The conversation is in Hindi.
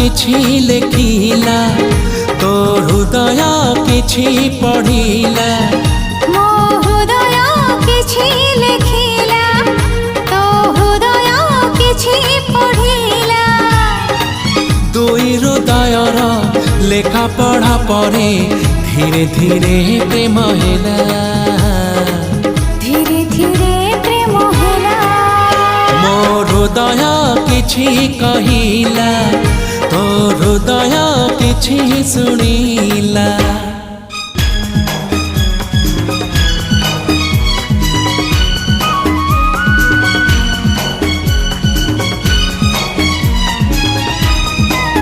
किछि लेखिला तो हृदय किछि पढ़िला मो हृदय किछि लेखिला तो हृदय किछि पढ़िला दुई हृदयर लेखा पढ़ा परे धीरे धीरे प्रेम हेला धीरे धीरे प्रेम हेला मो हृदय किछि कहिला तो हृदय किछि सुनिला।